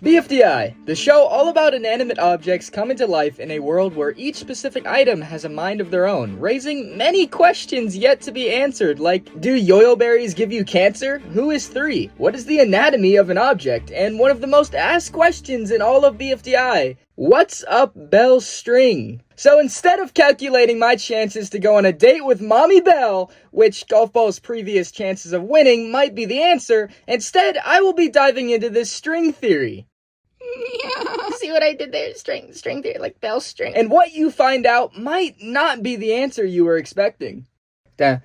BFDI, the show all about inanimate objects coming to life in a world where each specific item has a mind of their own, raising many questions yet to be answered, like, do yo-yo berries give you cancer? Who is 3? What is the anatomy of an object? And one of the most asked questions in all of BFDI, what's up Belle String? So instead of calculating my chances to go on a date with Mommy Belle, which golf ball's previous chances of winning might be the answer, instead I will be diving into this string theory. See what I did there? String theory, like Belle string. And what you find out might not be the answer you were expecting. For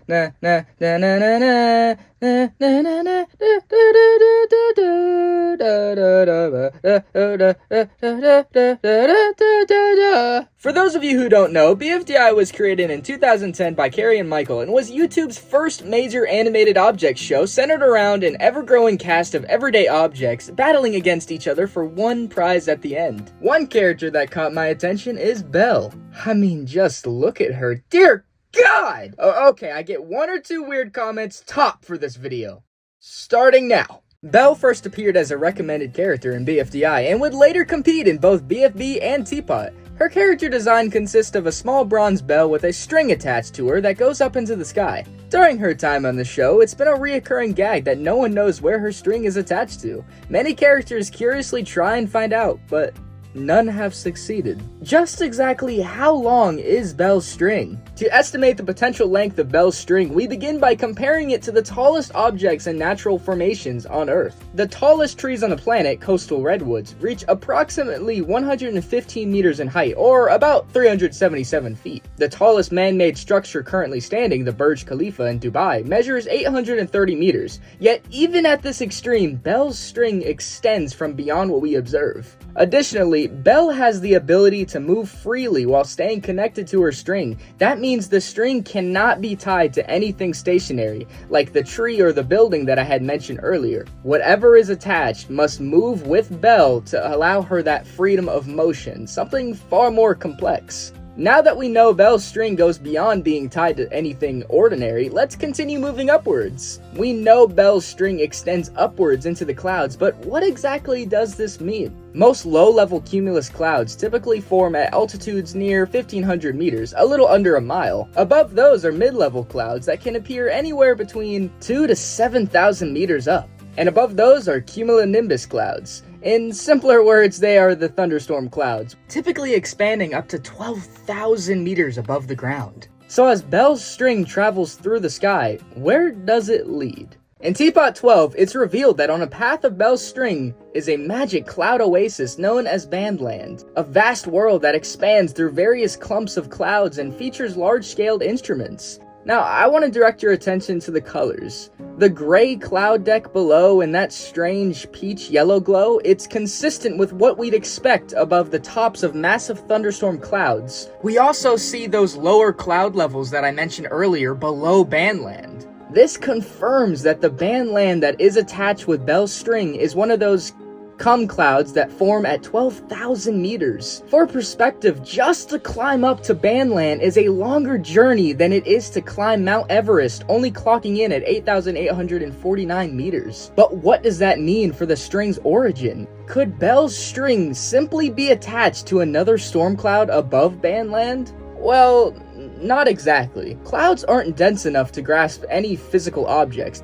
those of you who don't know, BFDI was created in 2010 by Carrie and Michael and was YouTube's first major animated object show centered around an ever-growing cast of everyday objects battling against each other for one prize at the end. One character that caught my attention is Belle. I mean, just look at her. Dear God! Okay, I get 1 or 2 weird comments top for this video. Starting now. Belle first appeared as a recommended character in BFDI and would later compete in both BFB and TPOT. Her character design consists of a small bronze bell with a string attached to her that goes up into the sky. During her time on the show, it's been a reoccurring gag that no one knows where her string is attached to. Many characters curiously try and find out, but none have succeeded. Just exactly how long is Belle's string? To estimate the potential length of Belle's string, we begin by comparing it to the tallest objects and natural formations on Earth. The tallest trees on the planet, coastal redwoods, reach approximately 115 meters in height, or about 377 feet. The tallest man-made structure currently standing, the Burj Khalifa in Dubai, measures 830 meters. Yet even at this extreme, Belle's string extends from beyond what we observe. Additionally, Belle has the ability to move freely while staying connected to her string. That means the string cannot be tied to anything stationary, like the tree or the building that I had mentioned earlier. Whatever is attached must move with Belle to allow her that freedom of motion, something far more complex. Now that we know Belle's string goes beyond being tied to anything ordinary, let's continue moving upwards. We know Belle's string extends upwards into the clouds, but what exactly does this mean? Most low-level cumulus clouds typically form at altitudes near 1,500 meters, a little under a mile. Above those are mid-level clouds that can appear anywhere between 2,000 to 7,000 meters up. And above those are cumulonimbus clouds. In simpler words, they are the thunderstorm clouds, typically expanding up to 12,000 meters above the ground. So as Belle's string travels through the sky, where does it lead? In TPOT 12, it's revealed that on a path of Belle's string is a magic cloud oasis known as Bandland, a vast world that expands through various clumps of clouds and features large-scaled instruments. Now, I want to direct your attention to the colors. The gray cloud deck below and that strange peach-yellow glow, it's consistent with what we'd expect above the tops of massive thunderstorm clouds. We also see those lower cloud levels that I mentioned earlier below Bandland. This confirms that the Bandland that is attached with Belle's string is one of those cum clouds that form at 12,000 meters. For perspective, just to climb up to Bandland is a longer journey than it is to climb Mount Everest, only clocking in at 8,849 meters. But what does that mean for the string's origin? Could Belle's string simply be attached to another storm cloud above Bandland? Well, not exactly. Clouds aren't dense enough to grasp any physical objects.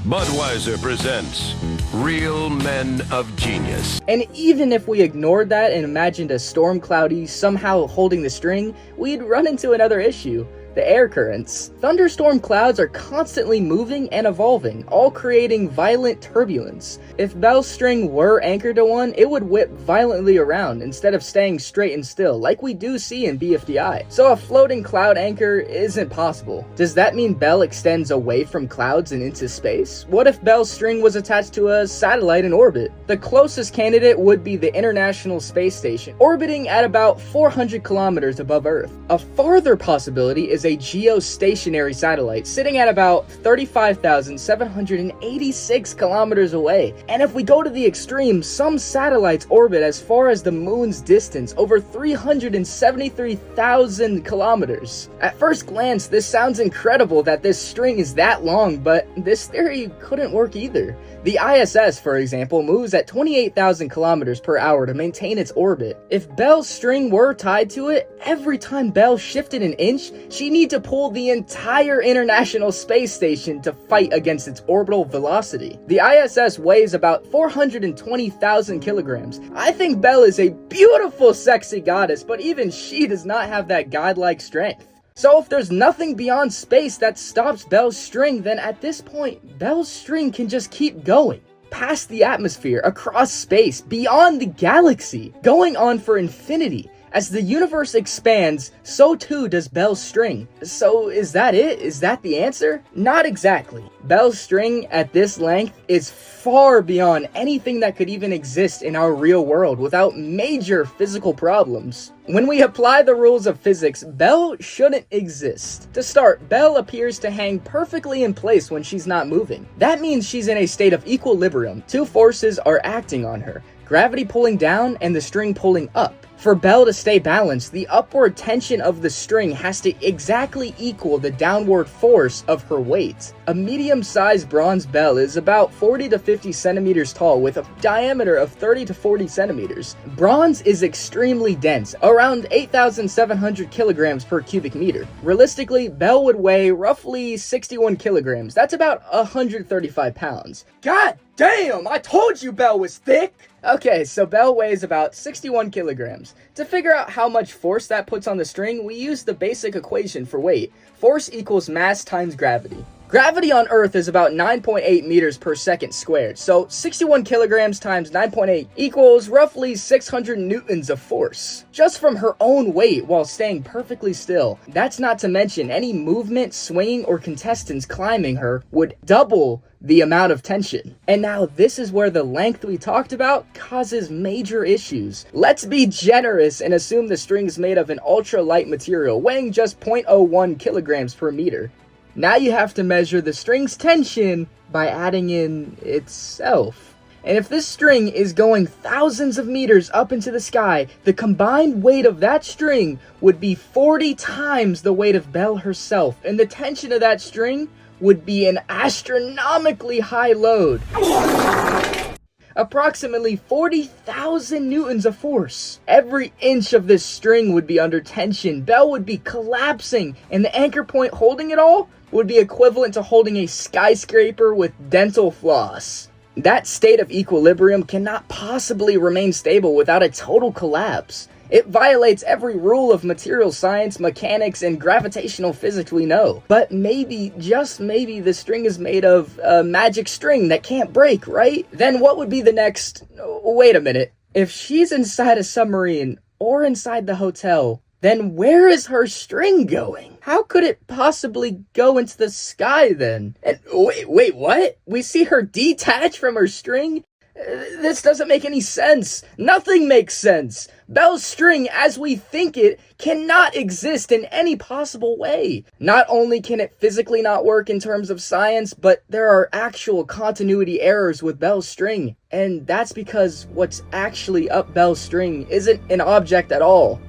Budweiser presents Real Men of Genius. And even if we ignored that and imagined a storm cloudy somehow holding the string, we'd run into another issue. The air currents. Thunderstorm clouds are constantly moving and evolving, all creating violent turbulence. If Belle's string were anchored to one, it would whip violently around instead of staying straight and still, like we do see in BFDI. So a floating cloud anchor isn't possible. Does that mean Belle extends away from clouds and into space? What if Belle's string was attached to a satellite in orbit? The closest candidate would be the International Space Station, orbiting at about 400 kilometers above Earth. A farther possibility is is a geostationary satellite sitting at about 35,786 kilometers away. And if we go to the extreme, some satellites orbit as far as the moon's distance, over 373,000 kilometers. At first glance, this sounds incredible that this string is that long, but this theory couldn't work either. The ISS, for example, moves at 28,000 kilometers per hour to maintain its orbit. If Bell's string were tied to it, every time Bell shifted an inch, she'd need to pull the entire International Space Station to fight against its orbital velocity. The ISS weighs about 420,000 kilograms. I think Bell is a beautiful, sexy goddess, but even she does not have that godlike strength. So if there's nothing beyond space that stops Bell's string, then at this point, Bell's string can just keep going. Past the atmosphere, across space, beyond the galaxy, going on for infinity. As the universe expands, so too does Bell's string. So is that it? Is that the answer? Not exactly. Bell's string at this length is far beyond anything that could even exist in our real world without major physical problems. When we apply the rules of physics, Bell shouldn't exist. To start, Bell appears to hang perfectly in place when she's not moving. That means she's in a state of equilibrium. Two forces are acting on her: gravity pulling down and the string pulling up. For Bell to stay balanced, the upward tension of the string has to exactly equal the downward force of her weight. A medium-sized bronze bell is about 40 to 50 centimeters tall with a diameter of 30 to 40 centimeters. Bronze is extremely dense, around 8,700 kilograms per cubic meter. Realistically, Bell would weigh roughly 61 kilograms. That's about 135 pounds. God damn, I told you Bell was thick! Okay, so Bell weighs about 61 kilograms. To figure out how much force that puts on the string, we use the basic equation for weight. Force equals mass times gravity. Gravity on Earth is about 9.8 meters per second squared, so 61 kilograms times 9.8 equals roughly 600 newtons of force, just from her own weight while staying perfectly still. That's not to mention any movement, swinging, or contestants climbing her would double the amount of tension. And now this is where the length we talked about causes major issues. Let's be generous and assume the string is made of an ultra-light material weighing just 0.01 kilograms per meter. Now you have to measure the string's tension by adding in itself. And if this string is going thousands of meters up into the sky, the combined weight of that string would be 40 times the weight of Bell herself, and the tension of that string would be an astronomically high load. Approximately 40,000 newtons of force. Every inch of this string would be under tension. Bell would be collapsing, and the anchor point holding it all would be equivalent to holding a skyscraper with dental floss. That state of equilibrium cannot possibly remain stable without a total collapse. It violates every rule of material science, mechanics, and gravitational physics we know. But maybe, just maybe, the string is made of a magic string that can't break, right? Then what would be the next... Wait a minute. If she's inside a submarine or inside the hotel, then where is her string going? How could it possibly go into the sky then? And wait, what? We see her detach from her string? This doesn't make any sense. Nothing makes sense. Bell's string, as we think it, cannot exist in any possible way. Not only can it physically not work in terms of science, but there are actual continuity errors with Bell's string. And that's because what's actually up Bell's string isn't an object at all.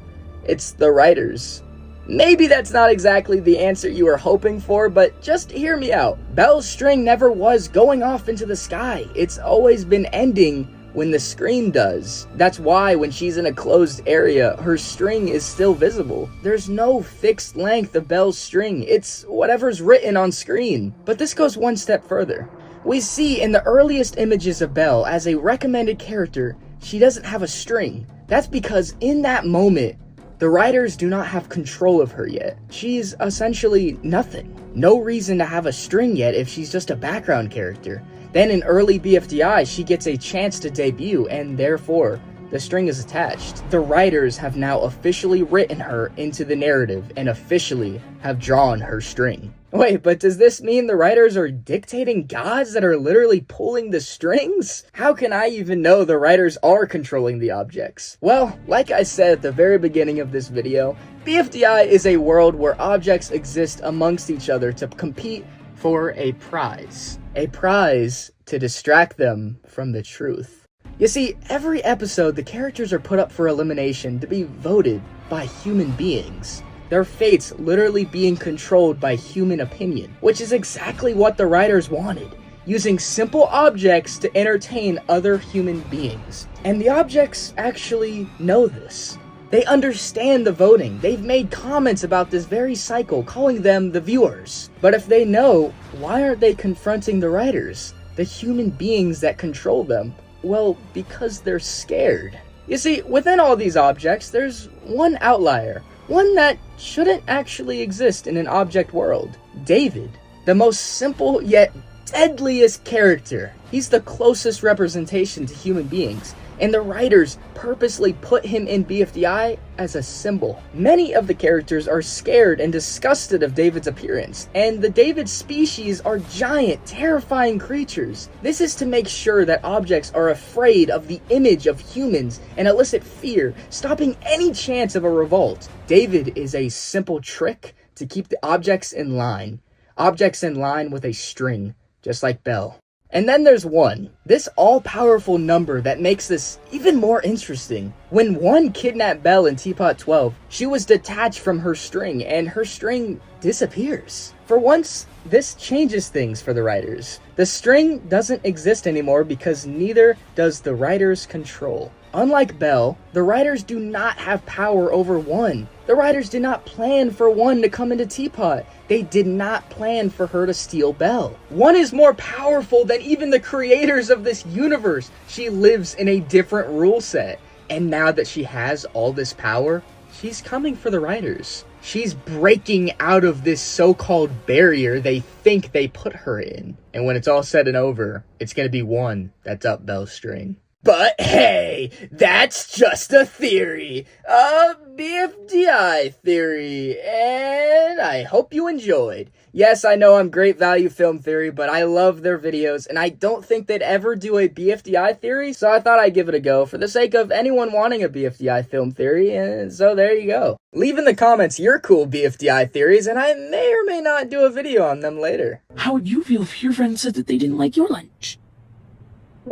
It's the writers. Maybe that's not exactly the answer you were hoping for, but just hear me out. Bell's string never was going off into the sky. It's always been ending when the screen does. That's why when she's in a closed area, her string is still visible. There's no fixed length of Bell's string. It's whatever's written on screen. But this goes one step further. We see in the earliest images of Bell as a recommended character, she doesn't have a string. That's because in that moment, the writers do not have control of her yet. She's essentially nothing. No reason to have a string yet if she's just a background character. Then in early BFDI, she gets a chance to debut, and therefore, the string is attached. The writers have now officially written her into the narrative and officially have drawn her string. Wait, but does this mean the writers are dictating gods that are literally pulling the strings? How can I even know the writers are controlling the objects? Well, like I said at the very beginning of this video, BFDI is a world where objects exist amongst each other to compete for a prize. A prize to distract them from the truth. You see, every episode the characters are put up for elimination to be voted by human beings. Their fates literally being controlled by human opinion, which is exactly what the writers wanted, using simple objects to entertain other human beings. And the objects actually know this. They understand the voting. They've made comments about this very cycle, calling them the viewers. But if they know, why aren't they confronting the writers, the human beings that control them? Well, because they're scared. You see, within all these objects, there's one outlier. One that shouldn't actually exist in an object world. David, the most simple yet deadliest character. He's the closest representation to human beings, and the writers purposely put him in BFDI as a symbol. Many of the characters are scared and disgusted of David's appearance, and the David species are giant, terrifying creatures. This is to make sure that objects are afraid of the image of humans and elicit fear, stopping any chance of a revolt. David is a simple trick to keep the objects in line. Objects in line with a string, just like Belle. And then there's 1, this all-powerful number that makes this even more interesting. When 1 kidnapped Belle in TPOT 12, she was detached from her string, and her string disappears. For once, this changes things for the writers. The string doesn't exist anymore because neither does the writers' control. Unlike Belle, the writers do not have power over 1. The writers did not plan for 1 to come into Teapot. They did not plan for her to steal Belle. 1 is more powerful than even the creators of this universe. She lives in a different rule set. And now that she has all this power, she's coming for the writers. She's breaking out of this so-called barrier they think they put her in. And when it's all said and over, it's gonna be 1 that's up Belle's string. But hey, that's just a theory, a BFDI theory, and I hope you enjoyed. Yes, I know I'm Great Value Film Theory, but I love their videos, and I don't think they'd ever do a BFDI theory, so I thought I'd give it a go for the sake of anyone wanting a BFDI film theory, and so there you go. Leave in the comments your cool BFDI theories, and I may or may not do a video on them later. How would you feel if your friend said that they didn't like your lunch?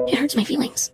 It hurts my feelings.